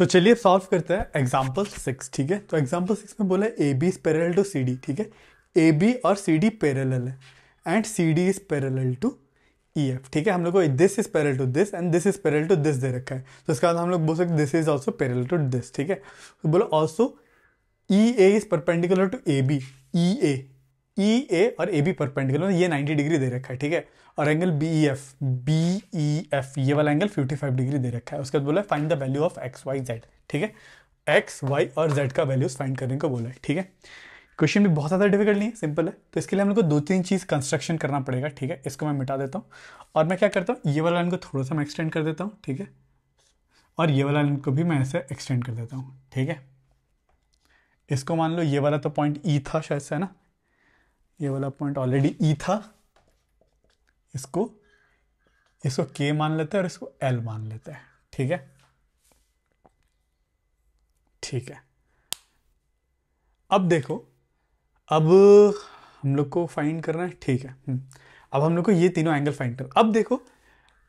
तो चलिए सॉल्व करते हैं एग्जाम्पल 6। ठीक है, तो एग्जाम्पल 6 में बोला A B is parallel to C D. ठीक है, ए बी और सी डी पैरेलल है and C D is parallel to E F. ठीक है, हम लोग को this is parallel to this and this is parallel to this दे रखा है, तो इसका हम लोग बोल सकते this is also parallel to this. ठीक है, तो बोलो also E A is perpendicular to A B. ई ए और ए बी परपेंडिकुलर, ये 90 डिग्री दे रखा है। ठीक है, और एंगल बी ई एफ ये वाला एंगल 55 डिग्री दे रखा है। उसके बाद बोला find the value of X Y Z. ठीक है, एक्स वाई और जेड का वैल्यूज फाइंड करने को बोला है। ठीक है, क्वेश्चन भी बहुत ज़्यादा डिफिकल्ट नहीं है, सिंपल है। तो इसके लिए हम लोग को 2-3 चीज़ कंस्ट्रक्शन करना पड़ेगा। ठीक है, इसको मैं मिटा देता हूँ और मैं क्या करता हूँ, ये वाला लाइन को थोड़ा सा मैं एक्सटेंड कर देता हूँ। ठीक है, और ये वाला लाइन को भी मैं ऐसे एक्सटेंड कर देता हूँ। ठीक है, इसको मान लो ये वाला तो पॉइंट ई था शायद से, है ना, ये वाला पॉइंट ऑलरेडी ई था। इसको के मान लेते हैं और इसको एल मान लेते हैं। ठीक है, ठीक है, अब देखो, अब हम लोग को फाइंड करना है। ठीक है, अब हम लोग को ये तीनों एंगल फाइंड करना। अब देखो,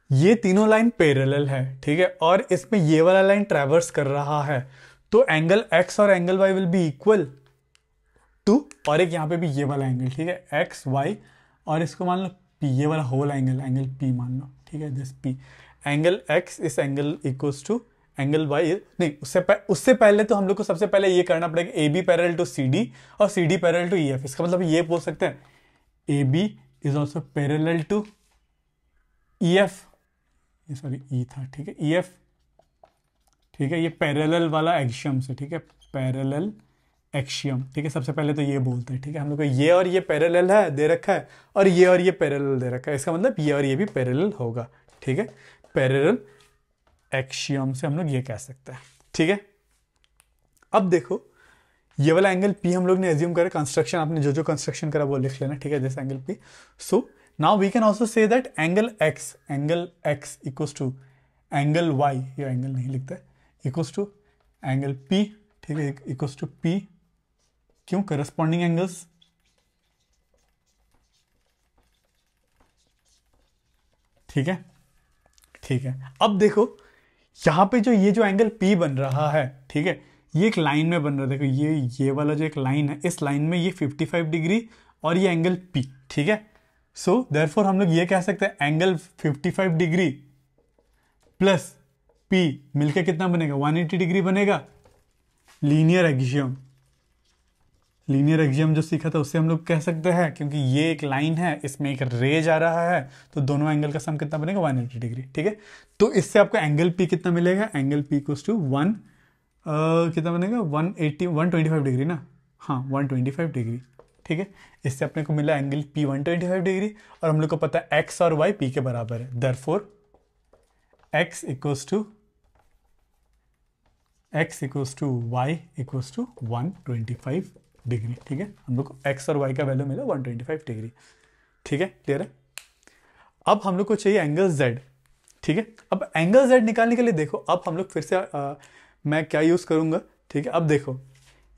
ये तीनों लाइन पैरेलल है। ठीक है, और इसमें ये वाला लाइन ट्रैवर्स कर रहा है, तो एंगल एक्स और angle Y will be equal to, और एक यहाँ पे भी ये वाला एंगल। ठीक है, एक्स वाई और इसको मान लो पी, ये वाला होल एंगल पी मान लो। ठीक है, this P angle X is angle equals to angle Y. नहीं, उससे पहले तो हम लोग को सबसे पहले ये करना पड़ेगा A B parallel to C D और C D parallel to E F. इसका मतलब ये बोल सकते हैं A B is also parallel to E F, sorry E था। ठीक है, ई एफ। ठीक है, ये पैरेलल वाला एक्सियम से। ठीक है, पैरेलल एक्सियम। ठीक है, सबसे पहले तो ये बोलते हैं। ठीक है, हम लोग को ये और ये पैरेलल है दे रखा है, और ये पैरेलल दे रखा है, इसका मतलब ये और ये भी पैरेलल होगा। ठीक है, पैरेलल एक्सियम से हम लोग ये कह सकते हैं। ठीक है, अब देखो, ये वाला एंगल पी हम लोग ने एज्यूम करा, कंस्ट्रक्शन आपने जो जो कंस्ट्रक्शन करा वो लिख लेना। ठीक है, this angle P. So now we can also say that angle X equals to angle Y, ये एंगल नहीं लिखता है, इक्वल्स टू एंगल पी। ठीक है, इक्वल्स टू पी, क्यों, करस्पॉन्डिंग एंगल्स। ठीक है, ठीक है, अब देखो यहां पे ये जो एंगल P बन रहा है, ठीक है, ये एक लाइन में बन रहा है। देखो ये वाला जो एक लाइन है, इस लाइन में ये 55 डिग्री और ये एंगल P। ठीक है, सो देयरफॉर हम लोग ये कह सकते हैं एंगल 55 डिग्री प्लस P मिलके कितना बनेगा, 180 डिग्री बनेगा। लीनियर एक्सियम, जो सीखा था उससे हम लोग कह सकते हैं, क्योंकि ये एक लाइन है, इसमें एक रे जा रहा है, तो दोनों एंगल का सम कितना बनेगा, 180 डिग्री। ठीक है, तो इससे आपको एंगल पी कितना मिलेगा, एंगल पी इक्वल्स टू कितना बनेगा, 125 डिग्री ना, हाँ 125 डिग्री। ठीक है, इससे अपने को मिला एंगल पी 125 डिग्री, और हम लोग को पता है एक्स और वाई पी के बराबर है, therefore X equals to Y equals to 125 degree. ठीक है, हम लोग को एक्स और वाई का वैल्यू मिला 125 डिग्री। ठीक है, क्लियर है। अब हम लोग को चाहिए एंगल जेड। ठीक है, अब एंगल जेड निकालने के लिए देखो, अब हम लोग फिर से मैं क्या यूज करूंगा। ठीक है, अब देखो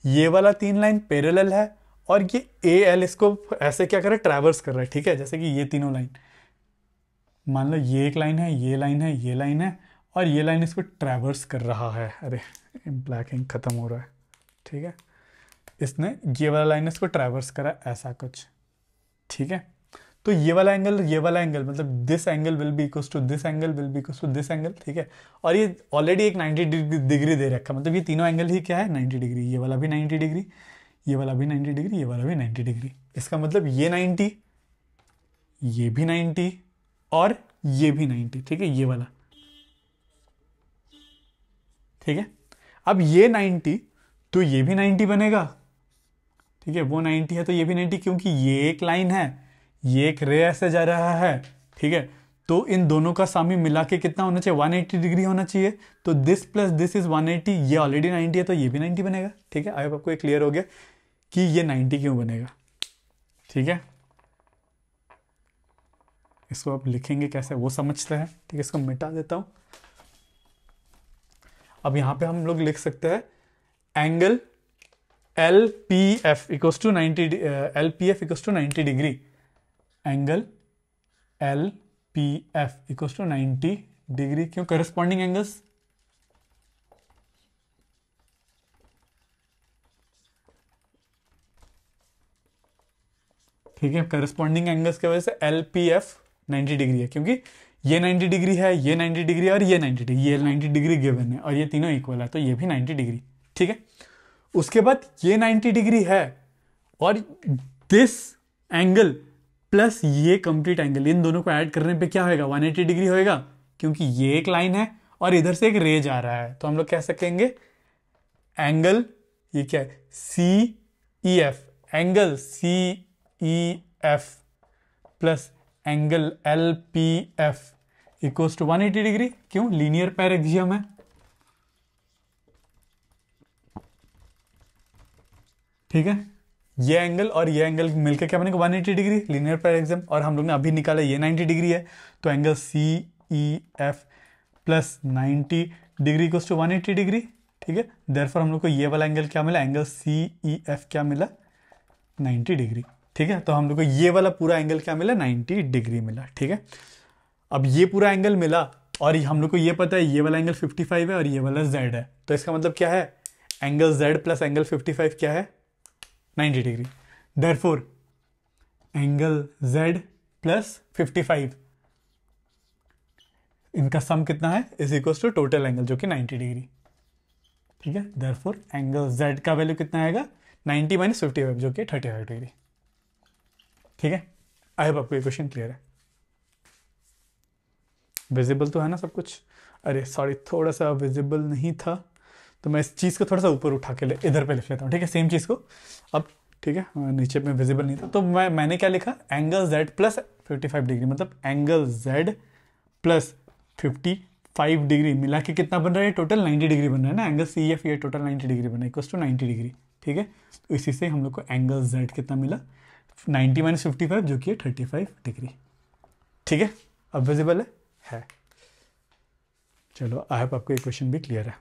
ये वाला 3 लाइन पैरेलल है, और ये ए एल इसको ऐसे क्या कर रहा है, ट्रैवर्स कर रहा है। ठीक है, जैसे कि ये तीनों लाइन, मान लो ये एक लाइन है, ये लाइन है, ये लाइन है, और ये लाइन इसको ट्रैवर्स कर रहा है। अरे ब्लैक इंक खत्म हो रहा है। ठीक है, इसने ये वाला लाइन इसको ट्रैवर्स करा, ऐसा कुछ। ठीक है, तो ये वाला एंगल मतलब this angle will be equals to this angle will be equals to this angle. ठीक है, और ये ऑलरेडी एक 90 डिग्री दे रखा, मतलब ये तीनों एंगल ही क्या है, 90 डिग्री। ये वाला भी 90 डिग्री, ये वाला भी 90 डिग्री, ये वाला भी 90 डिग्री। इसका मतलब ये 90, ये भी 90 और ये भी 90। ठीक है, ये वाला। ठीक है, अब ये 90 तो ये भी 90 बनेगा। ठीक है, वो 90 है तो ये भी 90, क्योंकि ये एक लाइन है, ये एक रे ऐसे जा रहा है। ठीक है, तो इन दोनों का सामी मिला के कितना होना चाहिए, 180 डिग्री होना चाहिए। तो दिस प्लस दिस इज 180, ये ऑलरेडी 90 है तो ये भी 90 बनेगा। ठीक है, आई होप आपको ये क्लियर हो गया कि ये 90 क्यों बनेगा। ठीक है, इसको आप लिखेंगे कैसे वो समझते हैं। ठीक है, इसको मिटा देता हूं। अब यहां पे हम लोग लिख सकते हैं angle L P F equals to 90 degree. Angle L P F equals to 90 degree, क्यों, करस्पॉन्डिंग एंगल्स। ठीक है, करस्पॉन्डिंग एंगल्स की वजह से एल पी एफ 90 डिग्री है, क्योंकि ये 90 डिग्री है, ये 90 डिग्री और ये 90 डिग्री, ये 90 डिग्री गिवन है और ये तीनों इक्वल है, तो ये भी 90 डिग्री। ठीक है, उसके बाद ये 90 डिग्री है और दिस एंगल प्लस ये कंप्लीट एंगल, इन दोनों को ऐड करने पे क्या होएगा, 180 डिग्री होएगा, क्योंकि ये एक लाइन है और इधर से एक रे जा रहा है, तो हम लोग कह सकेंगे एंगल, ये क्या है, C E F, angle C E F plus angle L P F equals to 180 degree. क्यों, लीनियर पैर एक्सियम है। ठीक है, ये एंगल और ये एंगल मिलकर क्या बनेगा, 180 डिग्री, लीनियर पैर एक्सियम। और हम लोग ने अभी निकाला ये 90 डिग्री है, तो angle C E F plus 90 degree equals to 180 degree. ठीक है, देयरफॉर हम लोग को ये वाला एंगल क्या मिला, एंगल सी ई एफ क्या मिला, 90 डिग्री। ठीक है, तो हम लोग को ये वाला पूरा एंगल क्या मिला, 90 डिग्री मिला। ठीक है, अब ये पूरा एंगल मिला और हम लोग को ये पता है ये वाला एंगल 55 है और ये वाला z है, तो इसका मतलब क्या है, एंगल z प्लस एंगल 55 क्या है, 90 degree. Therefore angle z plus 55 इनका सम कितना है, is equal to total angle जो कि 90 डिग्री। ठीक है, देयरफॉर एंगल z का वैल्यू कितना आएगा, 90 माइनस 55 जो कि 35 डिग्री। ठीक है, आई होप आपको ये क्वेश्चन क्लियर है, विजिबल तो है ना सब कुछ। अरे सॉरी, थोड़ा सा विजिबल नहीं था, तो मैं इस चीज़ को थोड़ा सा ऊपर उठा के इधर पे लिख लेता हूँ। ठीक है, सेम चीज़ को अब, ठीक है, नीचे में विजिबल नहीं था, तो मैंने क्या लिखा, एंगल z प्लस 55 डिग्री, मतलब एंगल z प्लस 55 डिग्री मिला के कितना बन रहा है, टोटल 90 डिग्री बन रहा है ना, एंगल सी एफ ये टोटल 90 डिग्री बन रहा है, इक्वल्स टू 90 डिग्री। ठीक है, तो इसी से हम लोग को एंगल z कितना मिला, 90 माइनस 55 जो कि 35 डिग्री। ठीक है, अब विजिबल है। चलो, आई होप आपको ये क्वेश्चन भी क्लियर है।